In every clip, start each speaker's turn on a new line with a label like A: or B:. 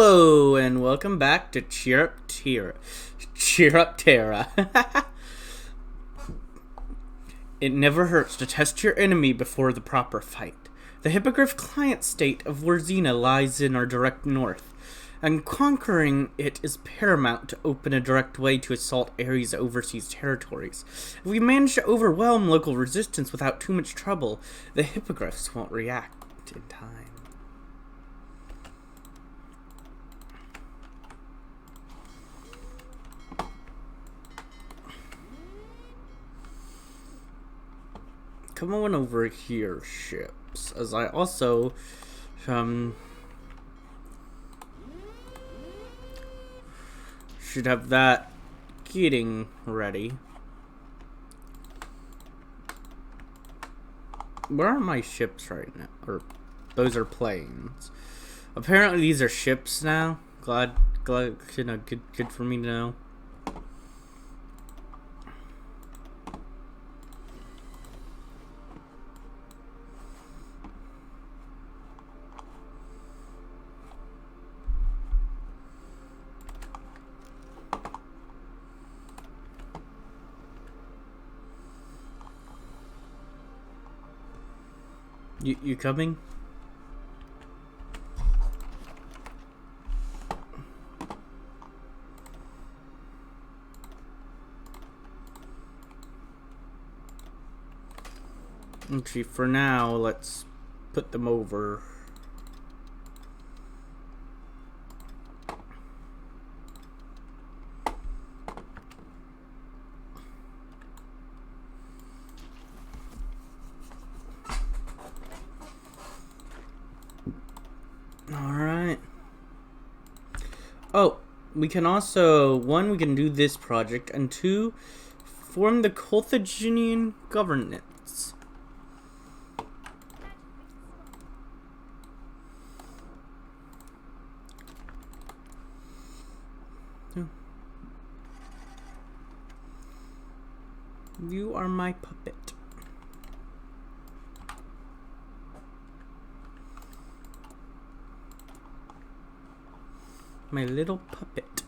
A: Hello and welcome back to Chiroptera. It never hurts to test your enemy before the proper fight. The Hippogriff client state of Warzina lies in our direct north, and conquering it is paramount to open a direct way to assault Ares' overseas territories. If we manage to overwhelm local resistance without too much trouble, the Hippogriffs won't react in time. Come on over here, ships, as I also, should have that getting ready. Where are my ships right now? Or, those are planes. Apparently these are ships now. Glad, you know, good for me to know. You coming? Okay, for now, let's put them over. Alright. Oh, we can also, one, we can do this project, and two, form the Carthaginian governance. You are my puppet. My little puppet.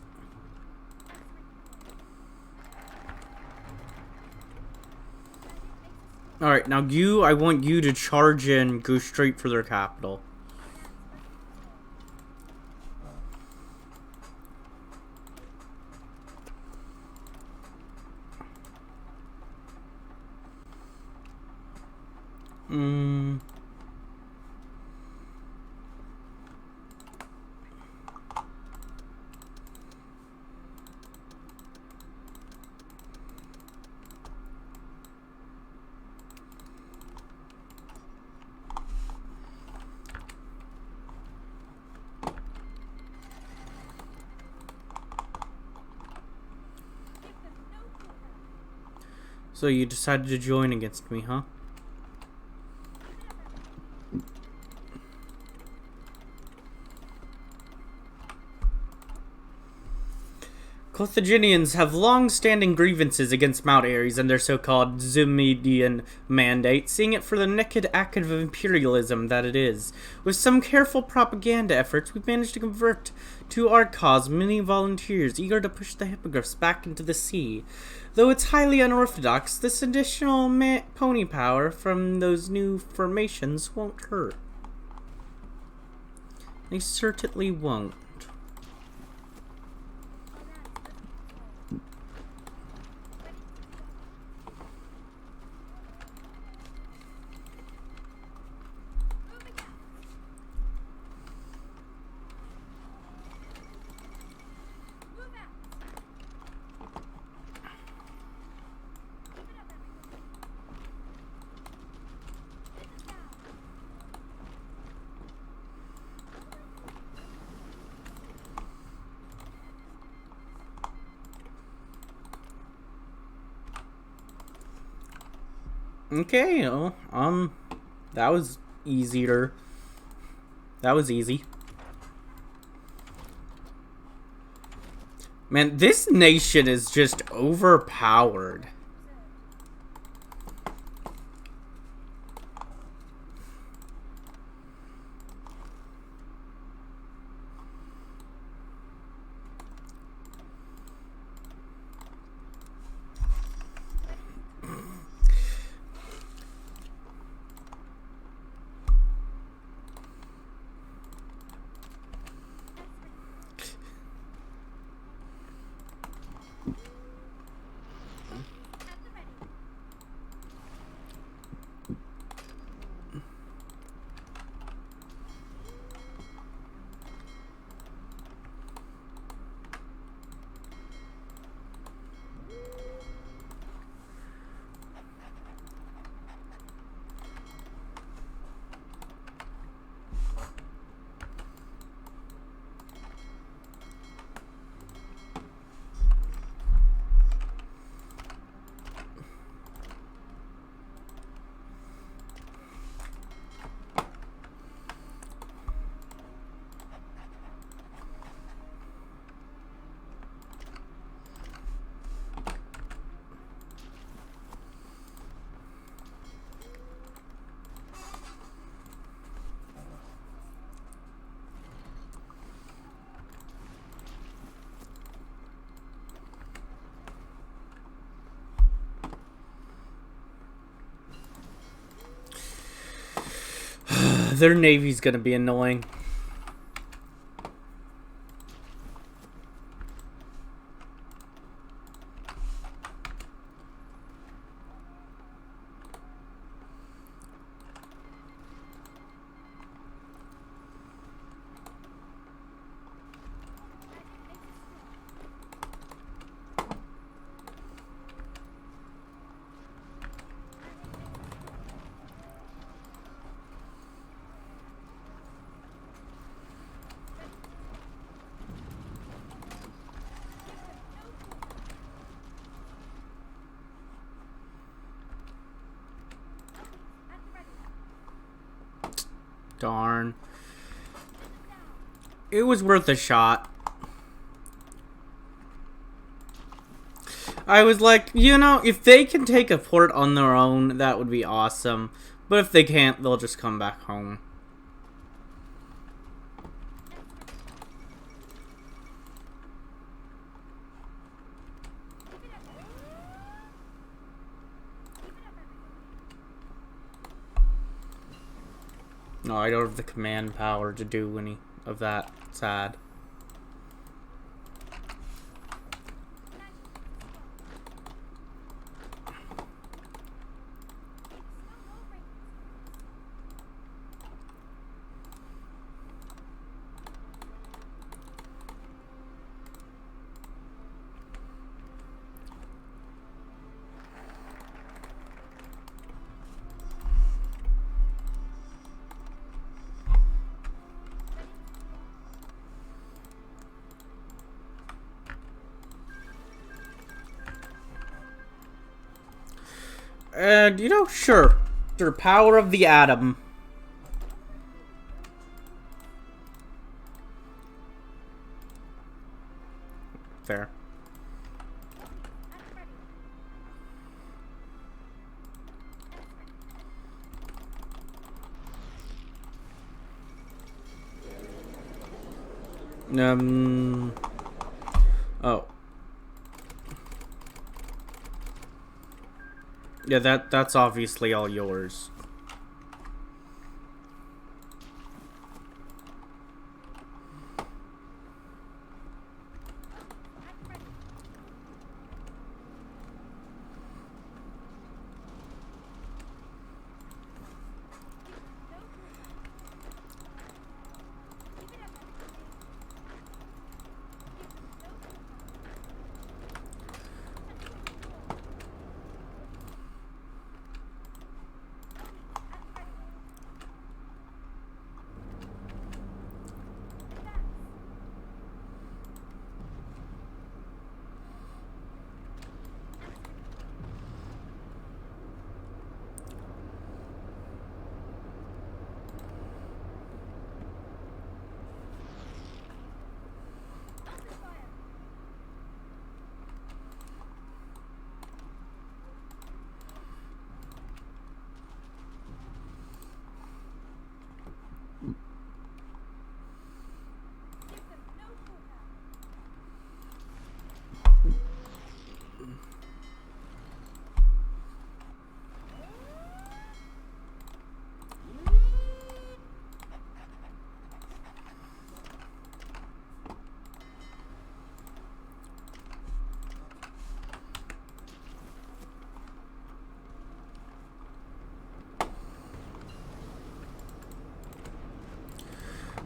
A: Alright, now you, I want you to charge in, go straight for their capital. So you decided to join against me, huh? Carthaginians have long-standing grievances against Mount Ares and their so-called Zumedian mandate, seeing it for the naked act of imperialism that it is. With some careful propaganda efforts, we've managed to convert to our cause many volunteers eager to push the hippogriffs back into the sea. Though it's highly unorthodox, this additional pony power from those new formations won't hurt. They certainly won't. Okay, that was easier. That was easy. Man, this nation is just overpowered. Their navy's gonna be annoying. Darn. It was worth a shot. I was like, you know, if they can take a port on their own, that would be awesome. But if they can't, they'll just come back home. No, I don't have the command power to do any of that. Sad. And, you know, sure. The power of the atom. Fair. Oh. Yeah, that's obviously all yours.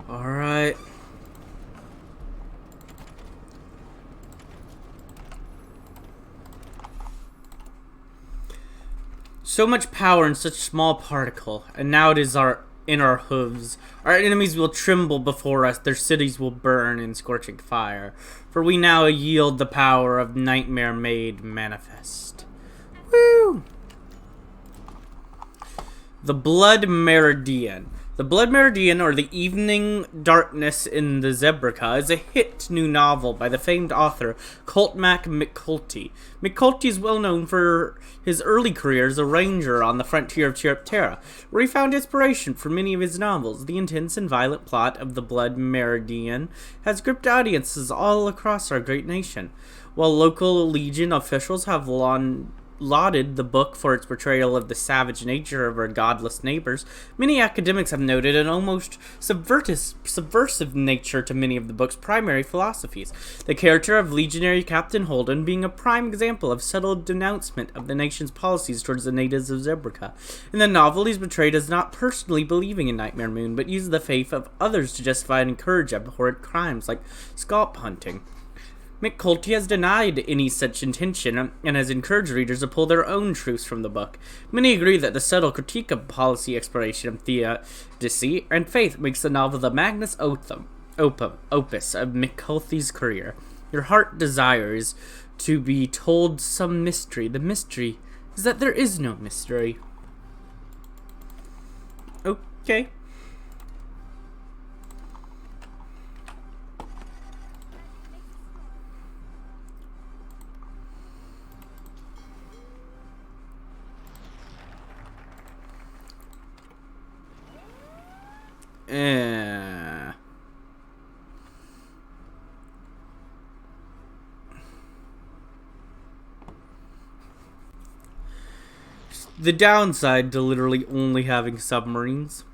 A: Alright. So much power in such a small particle, and now it is in our hooves. Our enemies will tremble before us, their cities will burn in scorching fire. For we now yield the power of Nightmare made manifest. Woo! The Blood Meridian. The Blood Meridian, or The Evening Darkness in the Zebrica, is a hit new novel by the famed author Coltmac McCulty. McCulty is well known for his early career as a ranger on the frontier of Chiropterra, where he found inspiration for many of his novels. The intense and violent plot of The Blood Meridian has gripped audiences all across our great nation. While local Legion officials have lauded the book for its portrayal of the savage nature of our godless neighbors, many academics have noted an almost subversive nature to many of the book's primary philosophies, the character of Legionary Captain Holden being a prime example of subtle denouncement of the nation's policies towards the natives of Zebrica. In the novel, he's portrayed as not personally believing in Nightmare Moon, but uses the faith of others to justify and encourage abhorrent crimes like scalp hunting. McCulty has denied any such intention and has encouraged readers to pull their own truths from the book. Many agree that the subtle critique of policy exploration of theodicy and faith makes the novel the magnus opus of McCulty's career. Your heart desires to be told some mystery. The mystery is that there is no mystery. Okay. The downside to literally only having submarines.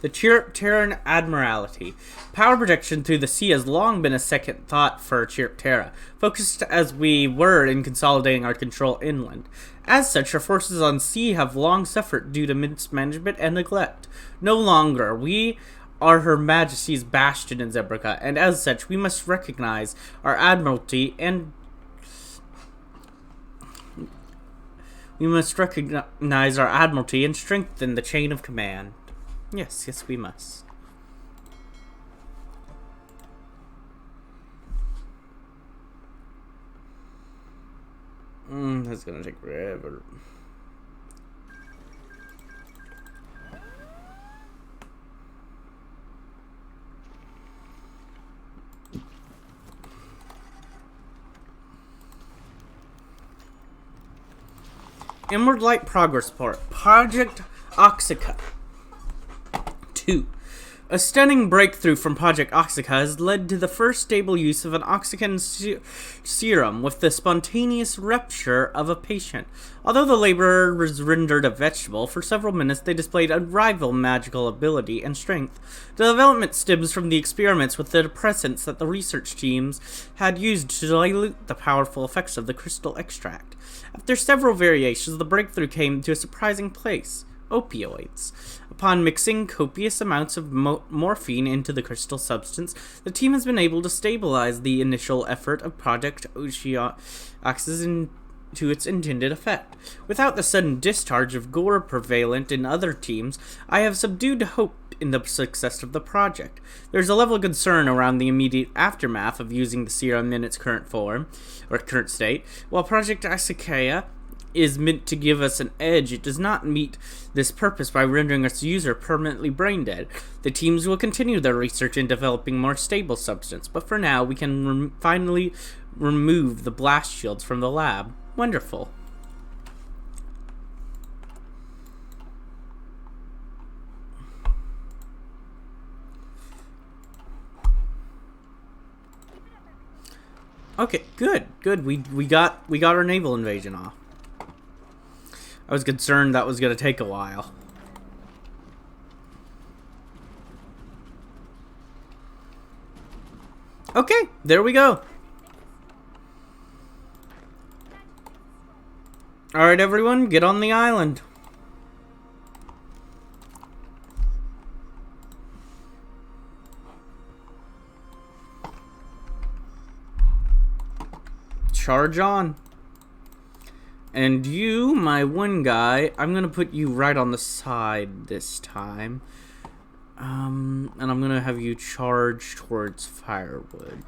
A: The Chiropterran Admiralty. Power projection through the sea has long been a second thought for Chiropterra, focused as we were in consolidating our control inland. As such, our forces on sea have long suffered due to mismanagement and neglect. No longer, we are Her Majesty's bastion in Zebrica, and as such, we must recognize our admiralty and strengthen the chain of command. Yes, we must. That's gonna take forever. Inward Light Progress Report. Project Oxica. 2. A stunning breakthrough from Project Oxica has led to the first stable use of an oxygen serum with the spontaneous rupture of a patient. Although the laborer was rendered a vegetable, for several minutes they displayed unrivaled magical ability and strength. The development stems from the experiments with the depressants that the research teams had used to dilute the powerful effects of the crystal extract. After several variations, the breakthrough came to a surprising place: opioids. Upon mixing copious amounts of morphine into the crystal substance, the team has been able to stabilize the initial effort of Project Oxica to its intended effect. Without the sudden discharge of gore prevalent in other teams, I have subdued hope in the success of the project. There's a level of concern around the immediate aftermath of using the serum in its current form, or current state. While Project Oxica is meant to give us an edge, it does not meet this purpose by rendering its user permanently brain dead. The teams will continue their research in developing more stable substance, but for now we can finally remove the blast shields from the lab. Wonderful. Okay, good. We got our naval invasion off. I was concerned that was going to take a while. Okay, there we go. Alright, everyone, get on the island. Charge on. And you, my one guy, I'm gonna put you right on the side this time. And I'm gonna have you charge towards firewood.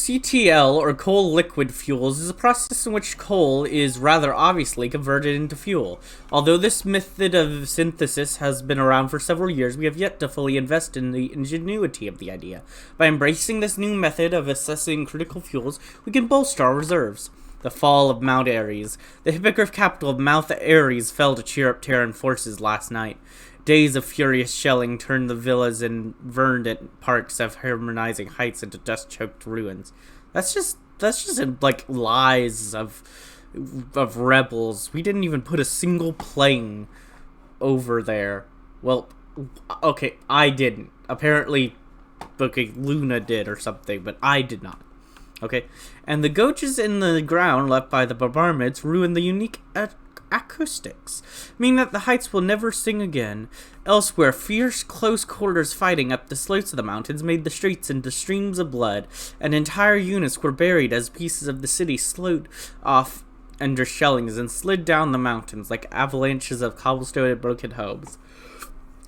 A: CTL, or coal liquid fuels, is a process in which coal is rather obviously converted into fuel. Although this method of synthesis has been around for several years, we have yet to fully invest in the ingenuity of the idea. By embracing this new method of assessing critical fuels, we can bolster our reserves. The fall of Mount Ares. The hippogriff capital of Mount Ares fell to Chiropteran forces last night. Days of furious shelling turned the villas and verdant parks of harmonizing heights into dust-choked ruins. That's just like lies of rebels. We didn't even put a single plane over there. Well, okay, I didn't. Apparently, okay, Luna did or something, but I did not. Okay, and the gouges in the ground left by the bombardments ruined the unique acoustics, meaning that the heights will never sing again. Elsewhere, fierce close quarters fighting up the slopes of the mountains made the streets into streams of blood, and entire units were buried as pieces of the city slowed off under shellings and slid down the mountains like avalanches of cobblestone and broken homes.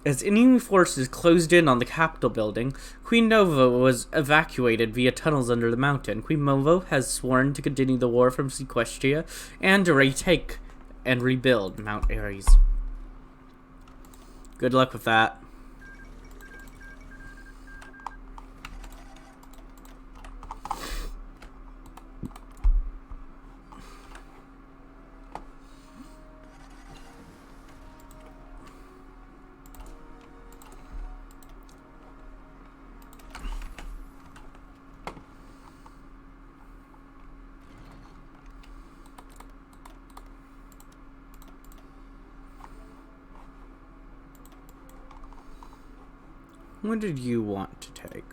A: As enemy forces closed in on the Capitol building, Queen Nova was evacuated via tunnels under the mountain. Queen Nova has sworn to continue the war from Equestria and to retake and rebuild Mount Ares. Good luck with that. What did you want to take?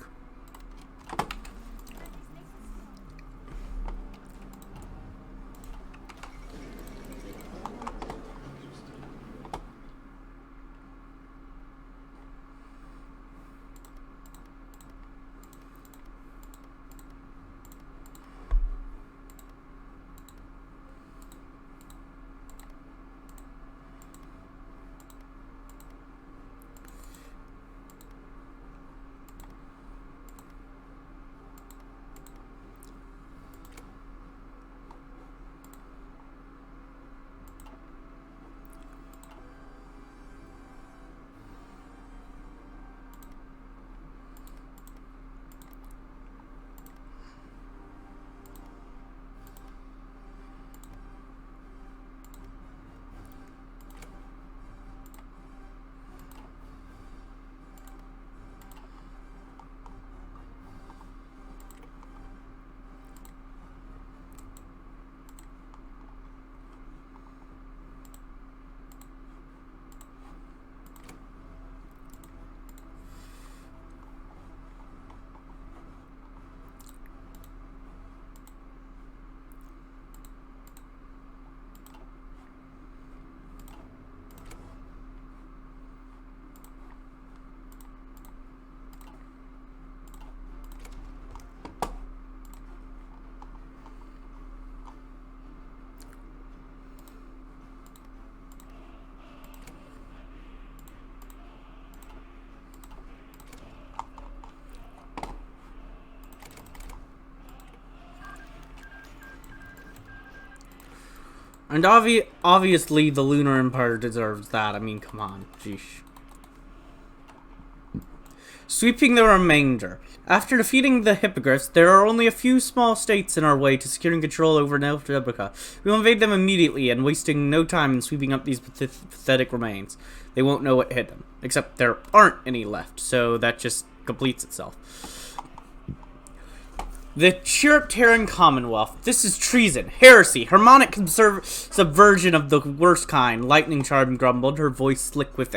A: And obviously the Lunar Empire deserves that. I mean, come on. Jeesh. Sweeping the remainder. After defeating the hippogriffs, there are only a few small states in our way to securing control over Zebrica. We will invade them immediately and wasting no time in sweeping up these pathetic remains. They won't know what hit them. Except there aren't any left, so that just completes itself. The Chiropterran Commonwealth. This is treason, heresy, harmonic subversion of the worst kind. Lightning Charm grumbled, her voice slick with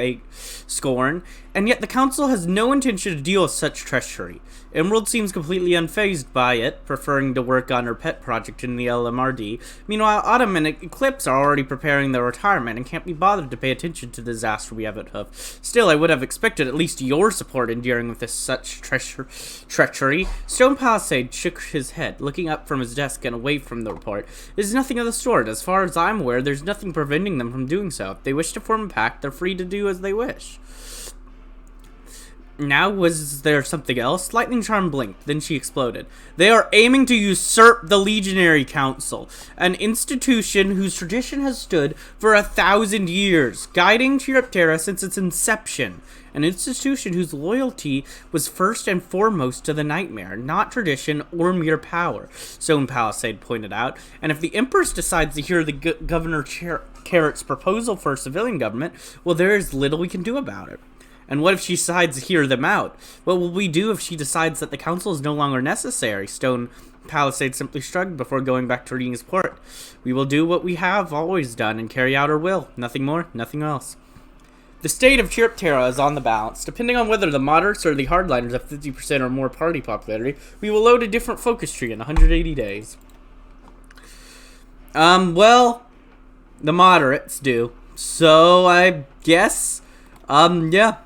A: scorn. And yet the council has no intention to deal with such treachery. Emerald seems completely unfazed by it, preferring to work on her pet project in the LMRD. Meanwhile, Autumn and Eclipse are already preparing their retirement and can't be bothered to pay attention to the disaster we have at Hoof. Still, I would have expected at least your support in dealing with this such treachery. Stone Palisade shook his head, looking up from his desk and away from the report. There's nothing of the sort. As far as I'm aware, there's nothing preventing them from doing so. If they wish to form a pact, they're free to do as they wish. Now, was there something else? Lightning Charm blinked, then she exploded. They are aiming to usurp the Legionary Council, an institution whose tradition has stood for 1,000 years, guiding Chiropterra since its inception. An institution whose loyalty was first and foremost to the Nightmare, not tradition or mere power, Stone Palisade pointed out. And if the Empress decides to hear the Governor Carrot's proposal for a civilian government, well, there is little we can do about it. And what if she decides to hear them out? What will we do if she decides that the council is no longer necessary? Stone Palisade simply shrugged before going back to reading his report. We will do what we have always done and carry out our will. Nothing more, nothing else. The state of Chiropterra is on the balance. Depending on whether the moderates or the hardliners have 50% or more party popularity, we will load a different focus tree in 180 days. Well, the moderates do. So, I guess, yeah.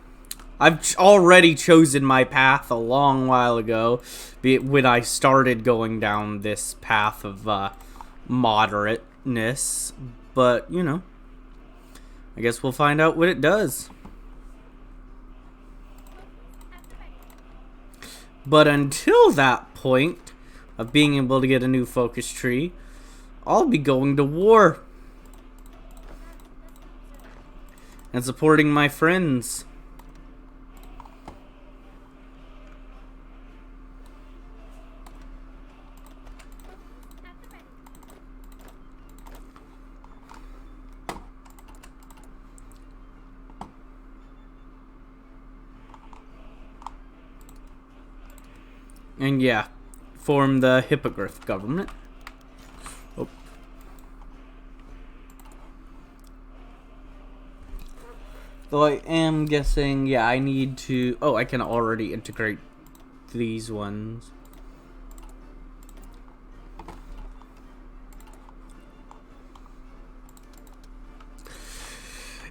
A: I've already chosen my path a long while ago, when I started going down this path of moderateness, but, you know, I guess we'll find out what it does. But until that point of being able to get a new focus tree, I'll be going to war and supporting my friends. And yeah, form the Hippogriff government. Oh. Though I am guessing, yeah, I need to... Oh, I can already integrate these ones.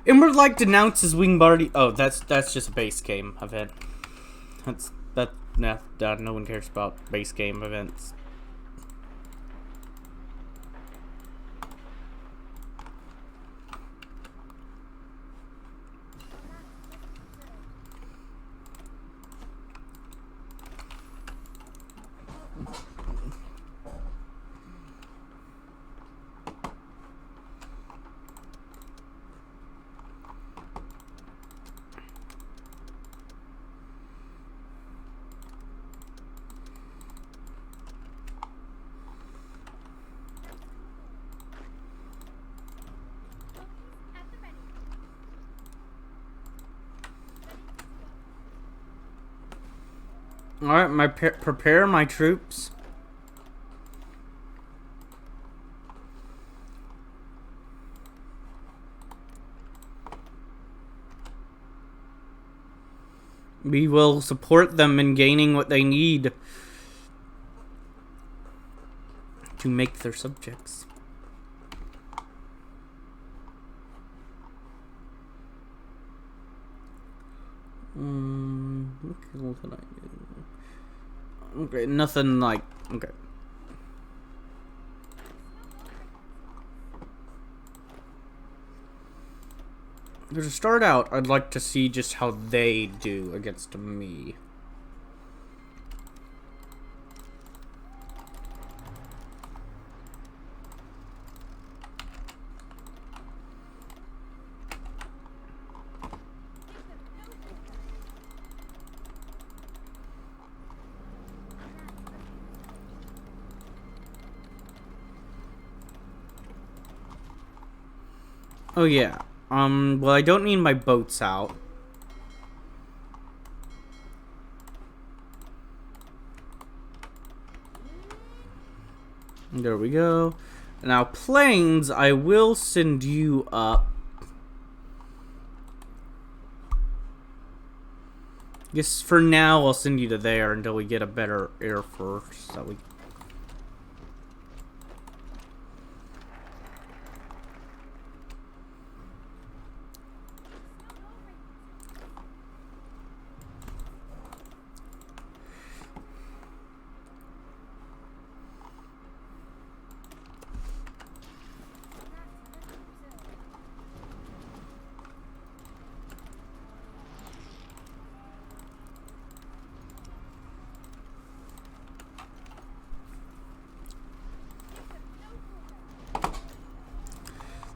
A: Emerald Light denounces Wingbardy. Oh, that's just a base game event. Nah, no one cares about base game events. Alright, prepare my troops. We will support them in gaining what they need to make their subjects. What can I do? Okay, nothing like... Okay. To start out, I'd like to see just how they do against me. Oh yeah. Well, I don't need my boats out. There we go. Now, planes, I will send you up. Guess for now, I'll send you to there until we get a better air force. That we...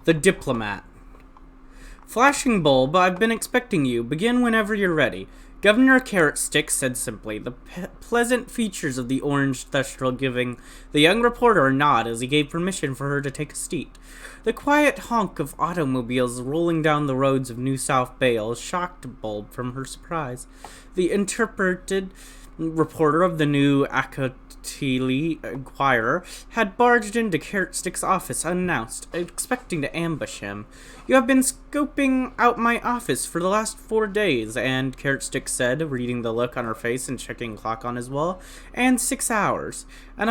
A: The Diplomat. Flashing Bulb, I've been expecting you. Begin whenever you're ready. Governor Carrot Stick said simply, the pleasant features of the orange thestral giving the young reporter a nod as he gave permission for her to take a seat. The quiet honk of automobiles rolling down the roads of New South Wales shocked Bulb from her surprise. The interpreted reporter of the new Akatili Inquirer had barged into Carrot Stick's office unannounced, expecting to ambush him. You have been scoping out my office for the last 4 days, and Carrot Stick said, reading the look on her face and checking a clock on his wall, and 6 hours. An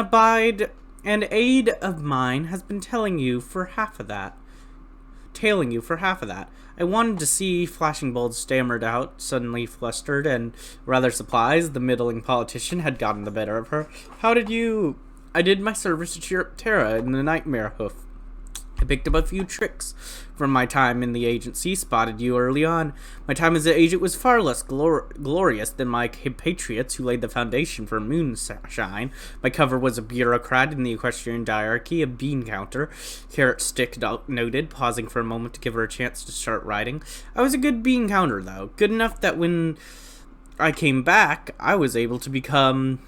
A: aide of mine has been tailing you for half of that. I wanted to see. Flashing Bulb stammered out, suddenly flustered and rather surprised the middling politician had gotten the better of her. How did you... I did my service to Chiropterra in the Nightmare Hoof. I picked up a few tricks from my time in the agency, spotted you early on. My time as an agent was far less glorious than my compatriots who laid the foundation for moonshine. My cover was a bureaucrat in the equestrian diarchy, a bean counter, Carrot Stick noted, pausing for a moment to give her a chance to start writing. I was a good bean counter, though. Good enough that when I came back, I was able to become...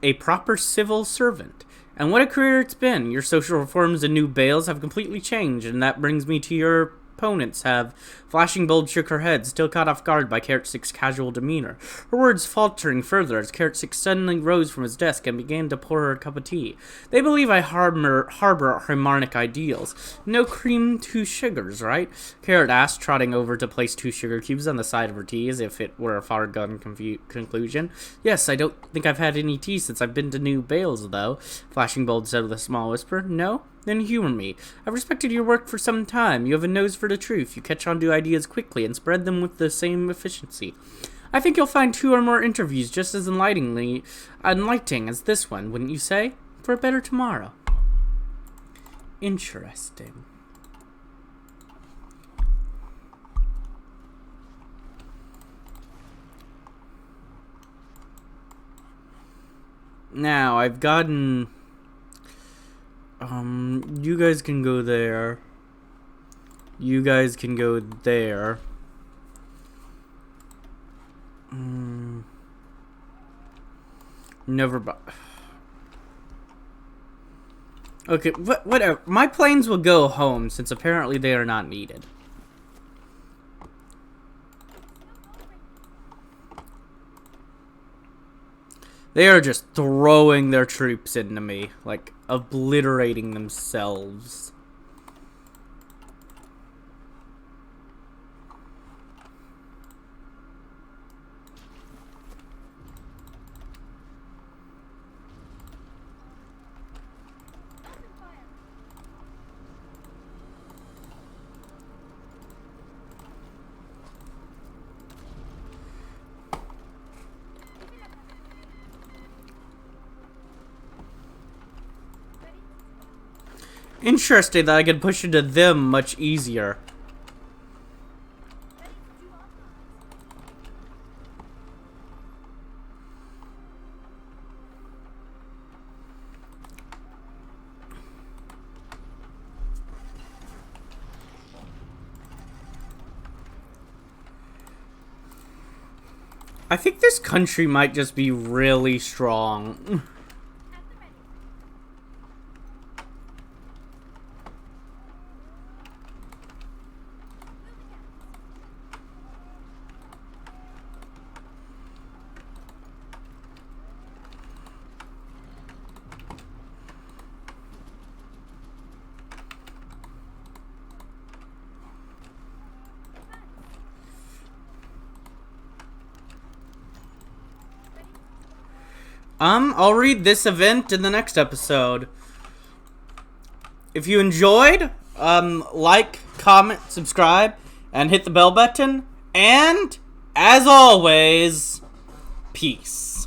A: a proper civil servant. And what a career it's been. Your social reforms and new bails have completely changed, and that brings me to your opponents have. Flashing Bulb shook her head, still caught off guard by Carrot Stick's casual demeanor, her words faltering further as Carrot Stick suddenly rose from his desk and began to pour her a cup of tea. They believe I harbor harmonic ideals. No cream, 2 sugars, right? Carrot asked, trotting over to place 2 sugar cubes on the side of her tea as if it were a foregone conclusion. Yes, I don't think I've had any tea since I've been to New Bales, though, Flashing Bulb said with a small whisper. No? Then humor me. I've respected your work for some time. You have a nose for the truth. You catch on to ideas quickly and spread them with the same efficiency. I think you'll find 2 or more interviews just as enlightening as this one, wouldn't you say? For a better tomorrow. Interesting. Now, I've gotten... you guys can go there. You guys can go there. Never. Okay, whatever. My planes will go home since apparently they are not needed. They are just throwing their troops into me, like obliterating themselves. Interesting that I can push into them much easier. I think this country might just be really strong. I'll read this event in the next episode. If you enjoyed, like, comment, subscribe, and hit the bell button. And, as always, peace.